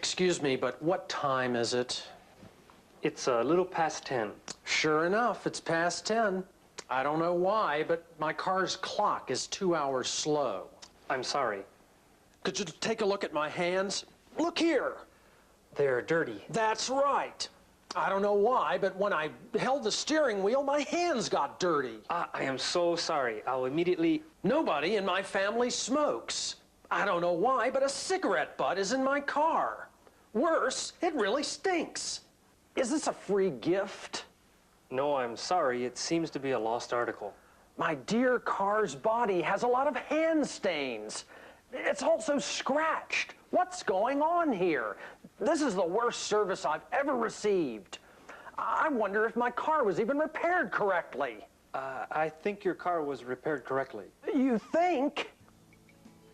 Excuse me, but what time is it? It's a little past 10. Sure enough, it's past 10. I don't know why, but my car's clock is 2 hours slow. I'm sorry. Could you take a look at my hands? Look here. They're dirty. That's right. I don't know why, but when I held the steering wheel, my hands got dirty. I am so sorry. I'll immediately... Nobody in my family smokes. I don't know why, but a cigarette butt is in my car. Worse, it really stinks. Is this a free gift? No, I'm sorry. It seems to be a lost article. My dear car's body has a lot of hand stains. It's also scratched. What's going on here? This is the worst service I've ever received. I wonder if my car was even repaired correctly. I think your car was repaired correctly. You think?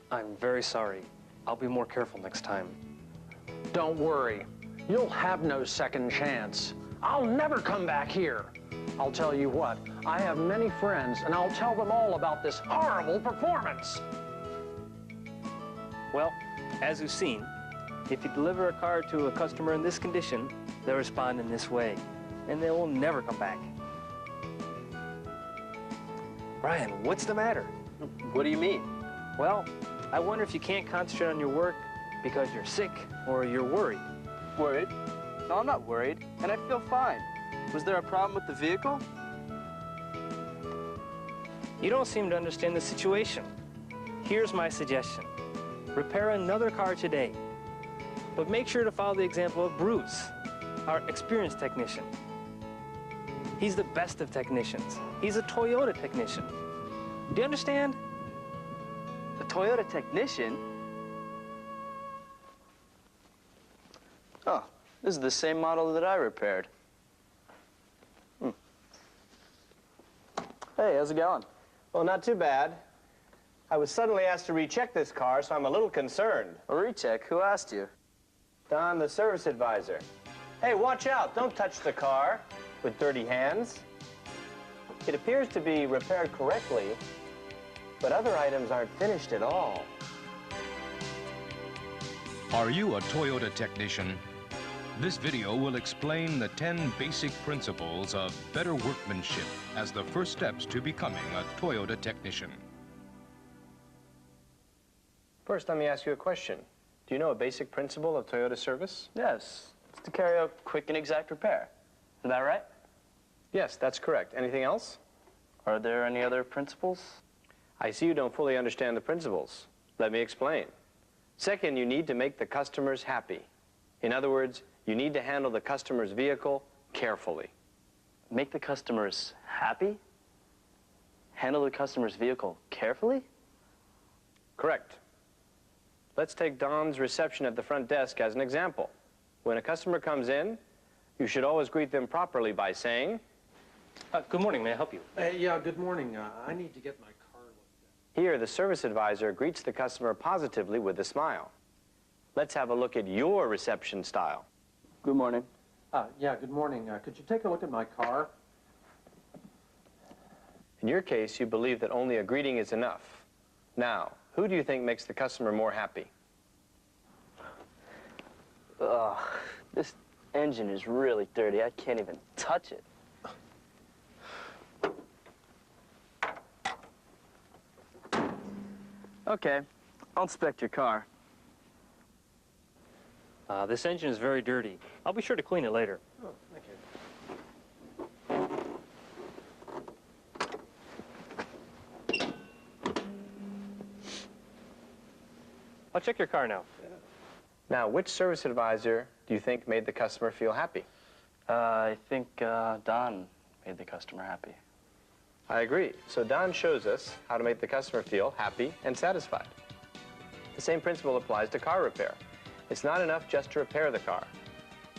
I'm very sorry. I'll be more careful next time. Don't worry. You'll have no second chance. I'll never come back here. I'll tell you what, I have many friends, and I'll tell them all about this horrible performance. Well, as you've seen, if you deliver a car to a customer in this condition, they'll respond in this way, and they will never come back. Brian, what's the matter? What do you mean? Well, I wonder if you can't concentrate on your work because you're sick or you're worried. Worried? No, I'm not worried, and I feel fine. Was there a problem with the vehicle? You don't seem to understand the situation. Here's my suggestion. Repair another car today, but make sure to follow the example of Bruce, our experienced technician. He's the best of technicians. He's a Toyota technician. Do you understand? A Toyota technician? Oh, this is the same model that I repaired. Hey, how's it going? Well, not too bad. I was suddenly asked to recheck this car, so I'm a little concerned. A recheck? Who asked you? Don, the service advisor. Hey, watch out. Don't touch the car with dirty hands. It appears to be repaired correctly, but other items aren't finished at all. Are you a Toyota technician? This video will explain the 10 basic principles of better workmanship as the first steps to becoming a Toyota technician. First, let me ask you a question. Do you know a basic principle of Toyota service? Yes, it's to carry out quick and exact repair. Is that right? Yes, that's correct. Anything else? Are there any other principles? I see you don't fully understand the principles. Let me explain. Second, you need to make the customers happy. In other words, you need to handle the customer's vehicle carefully. Make the customers happy? Handle the customer's vehicle carefully? Correct. Let's take Don's reception at the front desk as an example. When a customer comes in, you should always greet them properly by saying, Good morning, may I help you? Yeah, good morning. I need to get my car looked at. Here, the service advisor greets the customer positively with a smile. Let's have a look at your reception style. Good morning. Yeah, good morning. Could you take a look at my car? In your case, you believe that only a greeting is enough. Now, who do you think makes the customer more happy? Ugh, this engine is really dirty. I can't even touch it. Okay, I'll inspect your car. This engine is very dirty. I'll be sure to clean it later. Oh, thank you. I'll check your car now. Now, which service advisor do you think made the customer feel happy? I think Don made the customer happy. I agree. So Don shows us how to make the customer feel happy and satisfied. The same principle applies to car repair. It's not enough just to repair the car.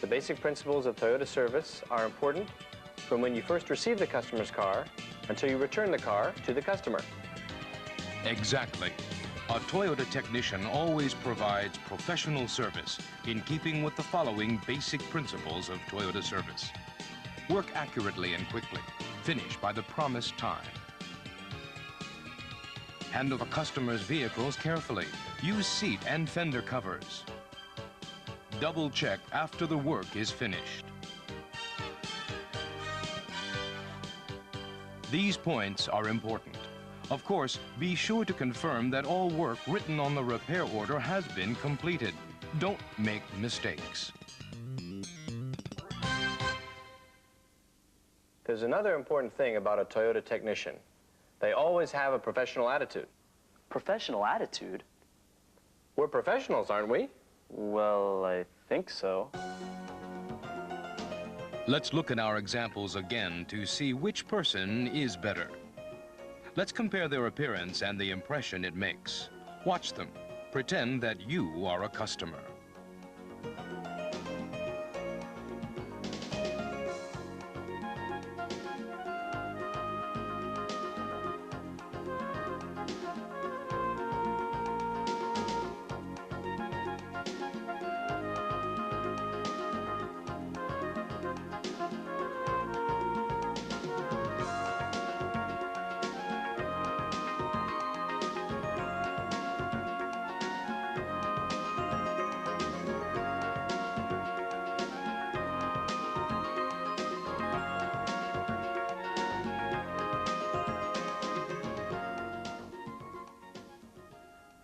The basic principles of Toyota service are important from when you first receive the customer's car until you return the car to the customer. Exactly. A Toyota technician always provides professional service in keeping with the following basic principles of Toyota service. Work accurately and quickly. Finish by the promised time. Handle the customer's vehicles carefully. Use seat and fender covers. double check after the work is finished. These points are important. Of course, be sure to confirm that all work written on the repair order has been completed. Don't make mistakes. There's another important thing about a Toyota technician. They always have a professional attitude. Professional attitude? We're professionals, aren't we? Well, I think so. Let's look at our examples again to see which person is better. Let's compare their appearance and the impression it makes. Watch them. Pretend that you are a customer.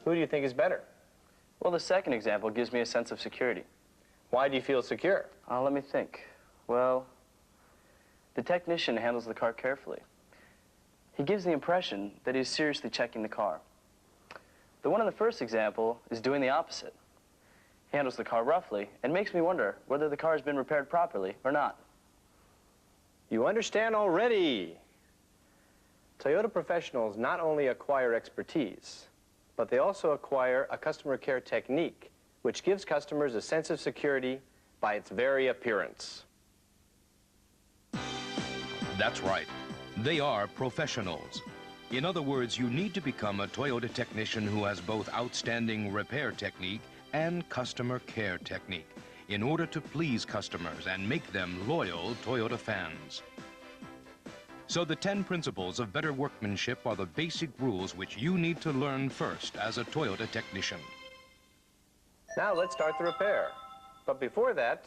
Who do you think is better? Well, the second example gives me a sense of security. Why do you feel secure? Let me think. Well, the technician handles the car carefully. He gives the impression that he's seriously checking the car. The one in the first example is doing the opposite. He handles the car roughly and makes me wonder whether the car has been repaired properly or not. You understand already. Toyota professionals not only acquire expertise, but they also acquire a customer care technique, which gives customers a sense of security by its very appearance. That's right. They are professionals. In other words, you need to become a Toyota technician who has both outstanding repair technique and customer care technique in order to please customers and make them loyal Toyota fans. So the 10 principles of better workmanship are the basic rules which you need to learn first as a Toyota technician. Now let's start the repair. But before that,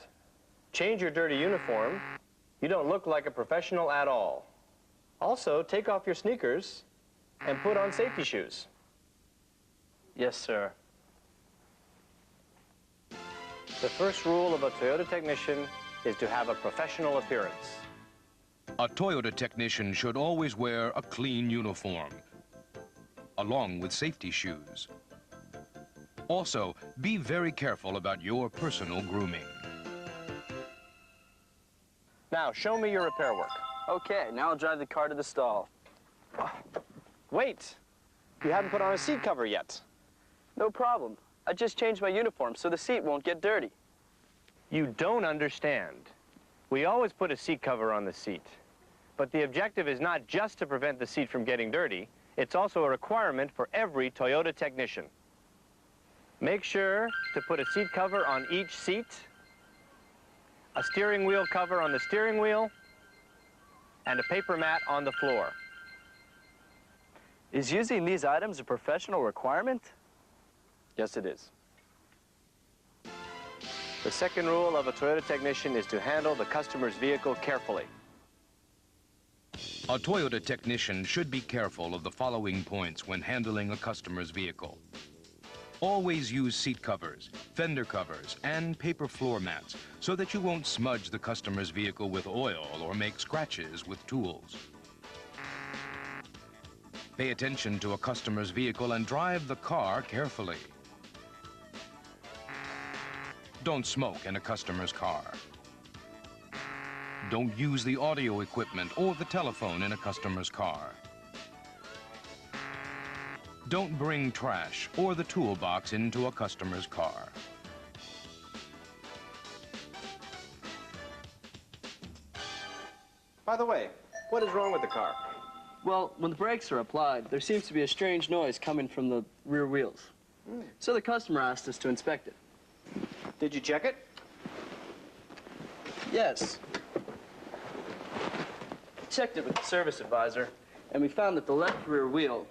change your dirty uniform. You don't look like a professional at all. Also, take off your sneakers and put on safety shoes. Yes, sir. The first rule of a Toyota technician is to have a professional appearance. A Toyota technician should always wear a clean uniform, along with safety shoes. Also, be very careful about your personal grooming. Now, show me your repair work. Okay, now I'll drive the car to the stall. Wait! You haven't put on a seat cover yet. No problem. I just changed my uniform so the seat won't get dirty. You don't understand. We always put a seat cover on the seat. But the objective is not just to prevent the seat from getting dirty, it's also a requirement for every Toyota technician. Make sure to put a seat cover on each seat, a steering wheel cover on the steering wheel, and a paper mat on the floor. Is using these items a professional requirement? Yes, it is. The second rule of a Toyota technician is to handle the customer's vehicle carefully. A Toyota technician should be careful of the following points when handling a customer's vehicle. Always use seat covers, fender covers, and paper floor mats so that you won't smudge the customer's vehicle with oil or make scratches with tools. Pay attention to a customer's vehicle and drive the car carefully. Don't smoke in a customer's car. Don't use the audio equipment or the telephone in a customer's car. Don't bring trash or the toolbox into a customer's car. By the way, what is wrong with the car? Well, when the brakes are applied, there seems to be a strange noise coming from the rear wheels. So the customer asked us to inspect it. Did you check it? Yes. Checked it with the service advisor, and we found that the left rear wheel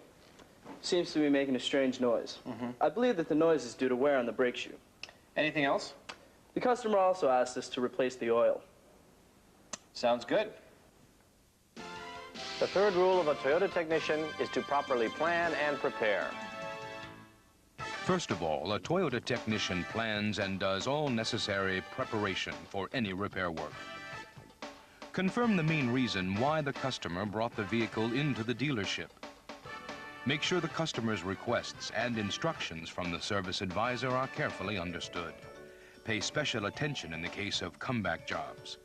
seems to be making a strange noise. I believe that the noise is due to wear on the brake shoe. Anything else? The customer also asked us to replace the oil. Sounds good. The third rule of a Toyota technician is to properly plan and prepare. First of all, a Toyota technician plans and does all necessary preparation for any repair work. Confirm the main reason why the customer brought the vehicle into the dealership. Make sure the customer's requests and instructions from the service advisor are carefully understood. Pay special attention in the case of comeback jobs.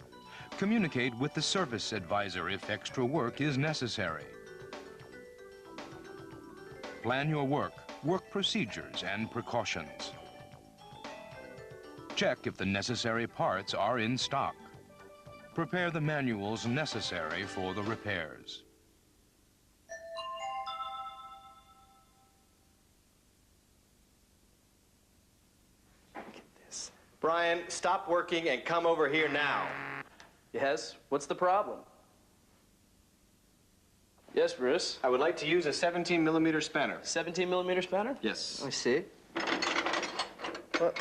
Communicate with the service advisor if extra work is necessary. Plan your work procedures, and precautions. Check if the necessary parts are in stock. Prepare the manuals necessary for the repairs. Brian, stop working and come over here now. Yes? What's the problem? Yes, Bruce? I would like to use a 17mm spanner. 17mm spanner? Yes. I see. What?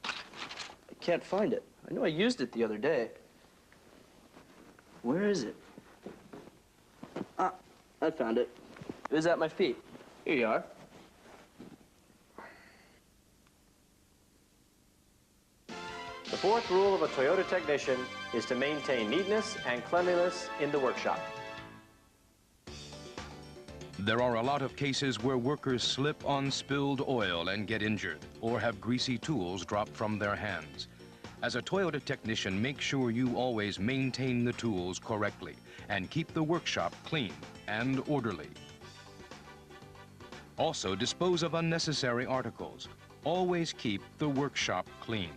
I can't find it. I know I used it the other day. Where is it? Ah, I found it. It was at my feet. Here you are. The fourth rule of a Toyota technician is to maintain neatness and cleanliness in the workshop. There are a lot of cases where workers slip on spilled oil and get injured, or have greasy tools drop from their hands. As a Toyota technician, make sure you always maintain the tools correctly and keep the workshop clean and orderly. Also, dispose of unnecessary articles. Always keep the workshop clean.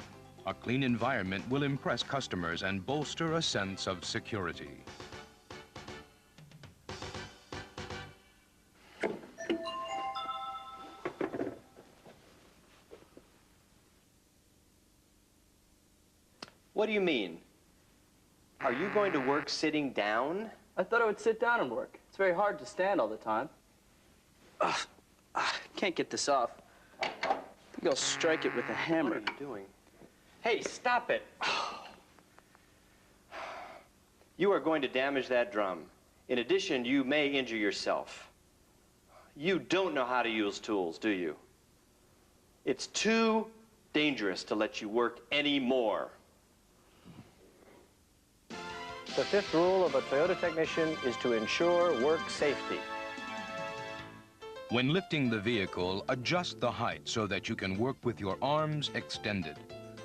A clean environment will impress customers and bolster a sense of security. What do you mean? Are you going to work sitting down? I thought I would sit down and work. It's very hard to stand all the time. Can't get this off. I think I'll strike it with a hammer. What are you doing? Hey, stop it. You are going to damage that drum. In addition, you may injure yourself. You don't know how to use tools, do you? It's too dangerous to let you work anymore. The fifth rule of a Toyota technician is to ensure work safety. When lifting the vehicle, adjust the height so that you can work with your arms extended.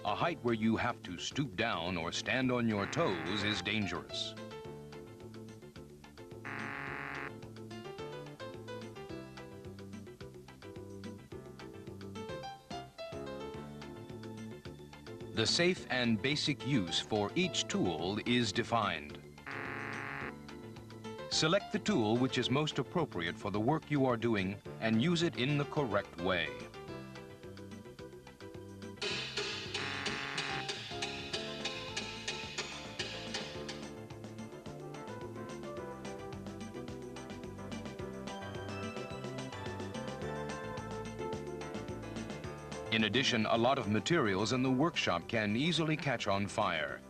A height where you have to stoop down or stand on your toes is dangerous. The safe and basic use for each tool is defined. Select the tool which is most appropriate for the work you are doing and use it in the correct way. In addition, a lot of materials in the workshop can easily catch on fire.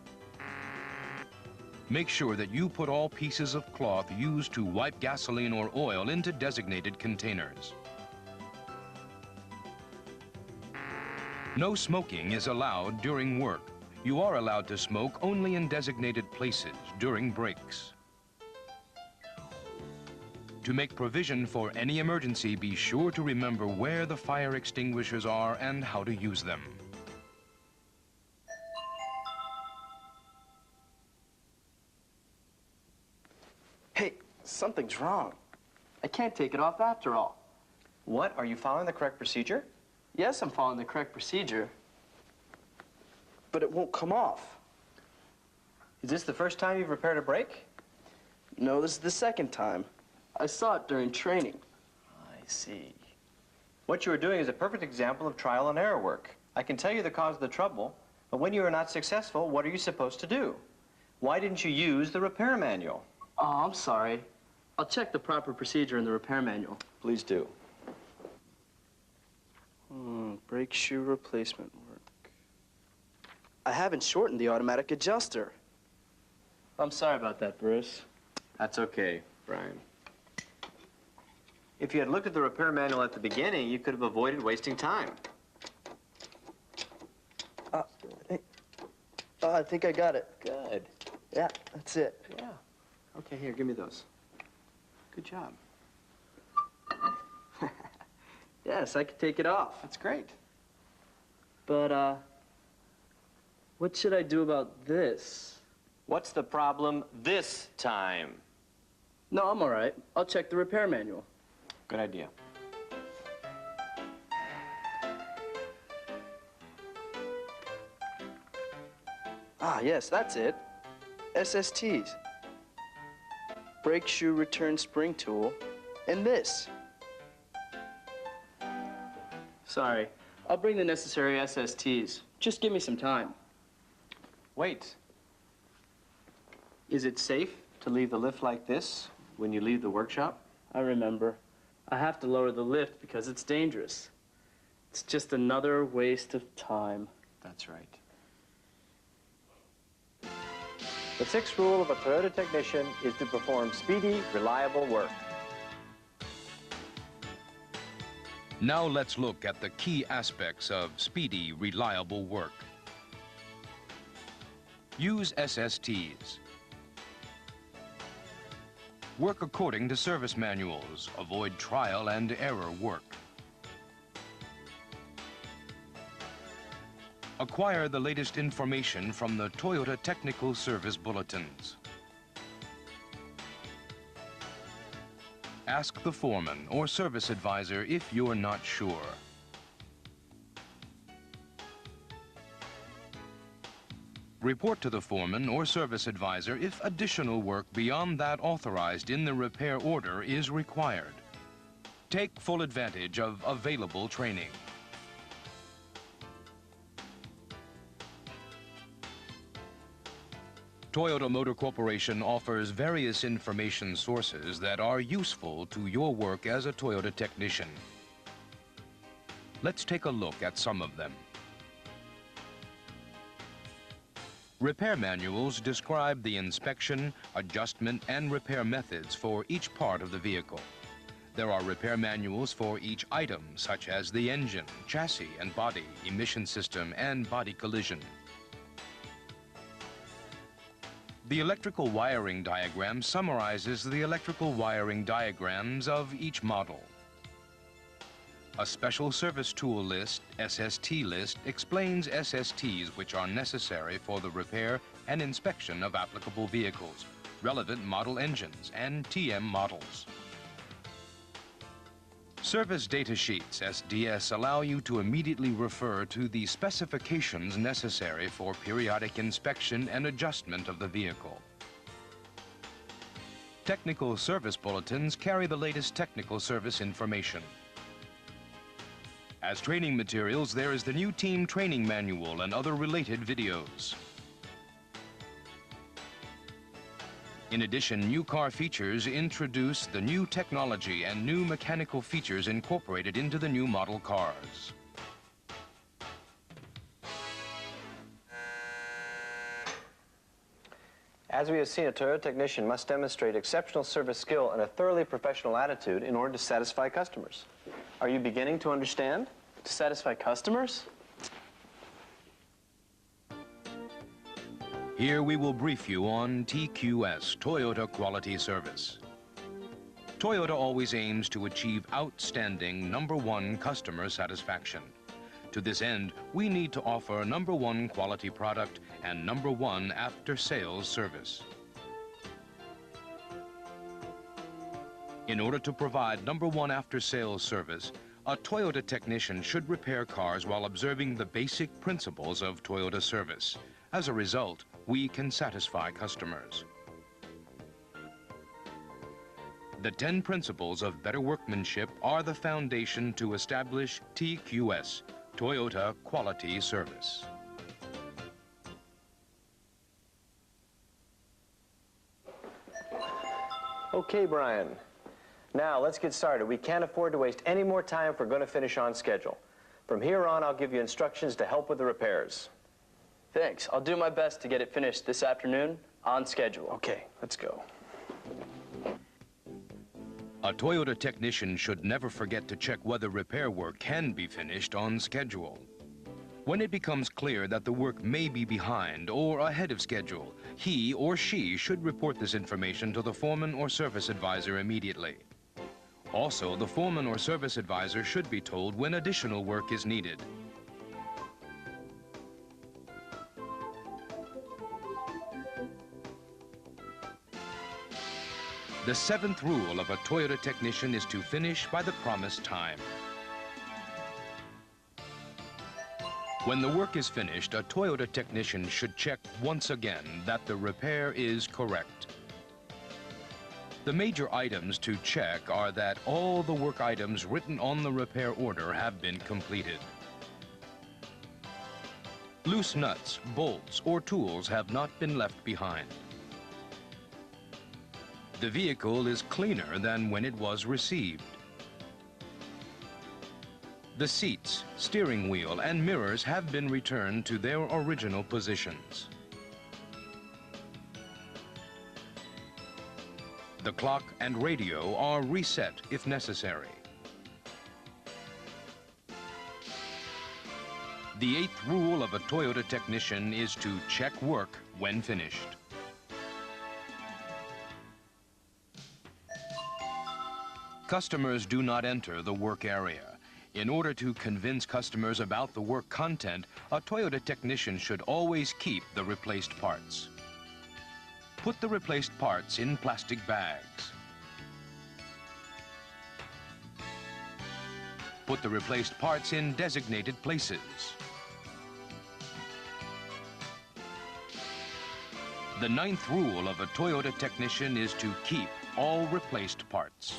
Make sure that you put all pieces of cloth used to wipe gasoline or oil into designated containers. No smoking is allowed during work. You are allowed to smoke only in designated places during breaks. To make provision for any emergency, be sure to remember where the fire extinguishers are and how to use them. Hey, something's wrong. I can't take it off after all. What? Are you following the correct procedure? Yes, I'm following the correct procedure, but it won't come off. Is this the first time you've repaired a brake? No, this is the second time. I saw it during training. I see. What you are doing is a perfect example of trial and error work. I can tell you the cause of the trouble, but when you are not successful, what are you supposed to do? Why didn't you use the repair manual? Oh, I'm sorry. I'll check the proper procedure in the repair manual. Please do. Brake shoe replacement work. I haven't shortened the automatic adjuster. I'm sorry about that, Bruce. That's okay, Brian. If you had looked at the repair manual at the beginning, you could have avoided wasting time. I think I got it. Good. Yeah, that's it. Yeah. Okay, here, give me those. Good job. Yes, I could take it off. That's great. But, what should I do about this? What's the problem this time? No, I'm all right. I'll check the repair manual. Good idea. Ah, yes, that's it. SSTs. Brake shoe return spring tool, and this. Sorry. I'll bring the necessary SSTs. Just give me some time. Wait. Is it safe to leave the lift like this when you leave the workshop? I remember. I have to lower the lift because it's dangerous. It's just another waste of time. That's right. The sixth rule of a Toyota technician is to perform speedy, reliable work. Now let's look at the key aspects of speedy, reliable work. Use SSTs. Work according to service manuals. Avoid trial and error work. Acquire the latest information from the Toyota Technical Service Bulletins. Ask the foreman or service advisor if you're not sure. Report to the foreman or service advisor if additional work beyond that authorized in the repair order is required. Take full advantage of available training. Toyota Motor Corporation offers various information sources that are useful to your work as a Toyota technician. Let's take a look at some of them. Repair manuals describe the inspection, adjustment, and repair methods for each part of the vehicle. There are repair manuals for each item, such as the engine, chassis and body, emission system, and body collision. The electrical wiring diagram summarizes the electrical wiring diagrams of each model. A special service tool list, SST list, explains SSTs which are necessary for the repair and inspection of applicable vehicles, relevant model engines, and TM models. Service data sheets, SDS, allow you to immediately refer to the specifications necessary for periodic inspection and adjustment of the vehicle. Technical service bulletins carry the latest technical service information. As training materials, there is the new team training manual and other related videos. In addition, new car features introduce the new technology and new mechanical features incorporated into the new model cars. As we have seen, a Toyota technician must demonstrate exceptional service skill and a thoroughly professional attitude in order to satisfy customers. Are you beginning to understand? To satisfy customers? Here we will brief you on TQS, Toyota Quality Service. Toyota always aims to achieve outstanding #1 customer satisfaction. To this end, we need to offer #1 quality product and #1 after-sales service. In order to provide #1 after-sales service, a Toyota technician should repair cars while observing the basic principles of Toyota service. As a result, we can satisfy customers. The 10 principles of better workmanship are the foundation to establish TQS, Toyota Quality Service. Okay, Brian. Now, let's get started. We can't afford to waste any more time if we're going to finish on schedule. From here on, I'll give you instructions to help with the repairs. Thanks. I'll do my best to get it finished this afternoon on schedule. Okay, let's go. A Toyota technician should never forget to check whether repair work can be finished on schedule. When it becomes clear that the work may be behind or ahead of schedule, he or she should report this information to the foreman or service advisor immediately. Also, the foreman or service advisor should be told when additional work is needed. The 7th rule of a Toyota technician is to finish by the promised time. When the work is finished, a Toyota technician should check once again that the repair is correct. The major items to check are that all the work items written on the repair order have been completed. Loose nuts, bolts, or tools have not been left behind. The vehicle is cleaner than when it was received. The seats, steering wheel, and mirrors have been returned to their original positions. The clock and radio are reset if necessary. The 8th rule of a Toyota technician is to check work when finished. Customers do not enter the work area. In order to convince customers about the work content, a Toyota technician should always keep the replaced parts. Put the replaced parts in plastic bags. Put the replaced parts in designated places. The 9th rule of a Toyota technician is to keep all replaced parts.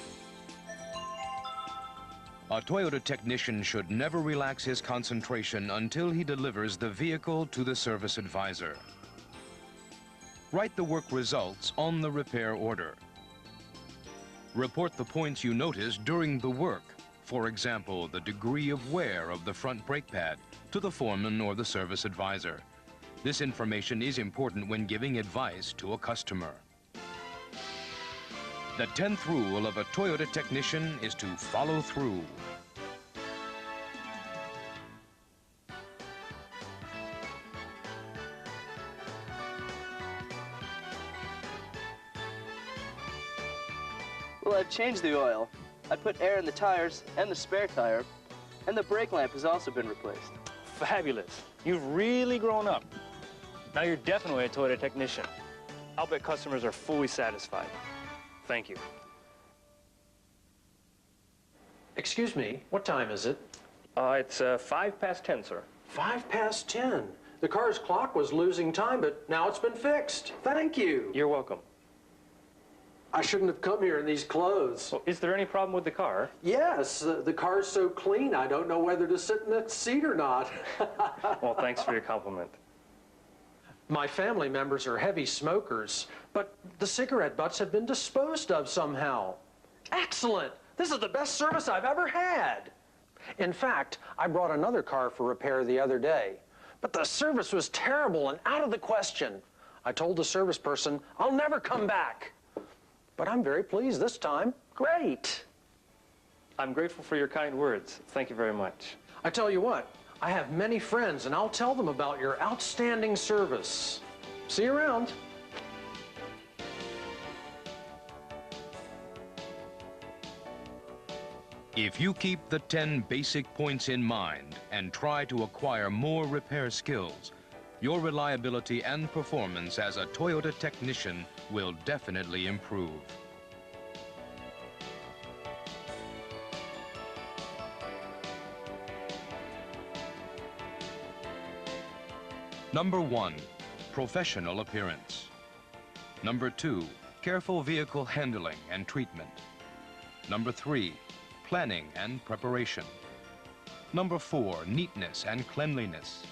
A Toyota technician should never relax his concentration until he delivers the vehicle to the service advisor. Write the work results on the repair order. Report the points you noticed during the work, for example, the degree of wear of the front brake pad, to the foreman or the service advisor. This information is important when giving advice to a customer. The 10th rule of a Toyota technician is to follow through. Well, I've changed the oil. I put air in the tires and the spare tire, and the brake lamp has also been replaced. Fabulous. You've really grown up. Now you're definitely a Toyota technician. I'll bet customers are fully satisfied. Thank you. Excuse me, what time is it? It's 10:05, sir. 10:05. The car's clock was losing time, but now it's been fixed. Thank you. You're welcome. I shouldn't have come here in these clothes. Well, is there any problem with the car? Yes, the car's so clean, I don't know whether to sit in the seat or not. Well, thanks for your compliment. My family members are heavy smokers, but the cigarette butts have been disposed of somehow. Excellent! This is the best service I've ever had. In fact, I brought another car for repair the other day, but the service was terrible and out of the question. I told the service person, I'll never come back. But I'm very pleased this time. Great! I'm grateful for your kind words. Thank you very much. I tell you what, I have many friends, and I'll tell them about your outstanding service. See you around. If you keep the 10 basic points in mind and try to acquire more repair skills, your reliability and performance as a Toyota technician will definitely improve. Number 1, professional appearance. Number 2, careful vehicle handling and treatment. Number 3, planning and preparation. Number 4, neatness and cleanliness.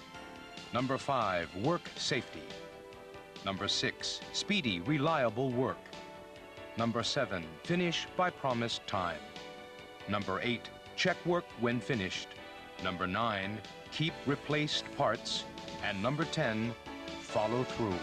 Number 5, work safety. Number 6, speedy, reliable work. Number 7, finish by promised time. Number 8, check work when finished. Number 9, keep replaced parts. And number 10, follow through.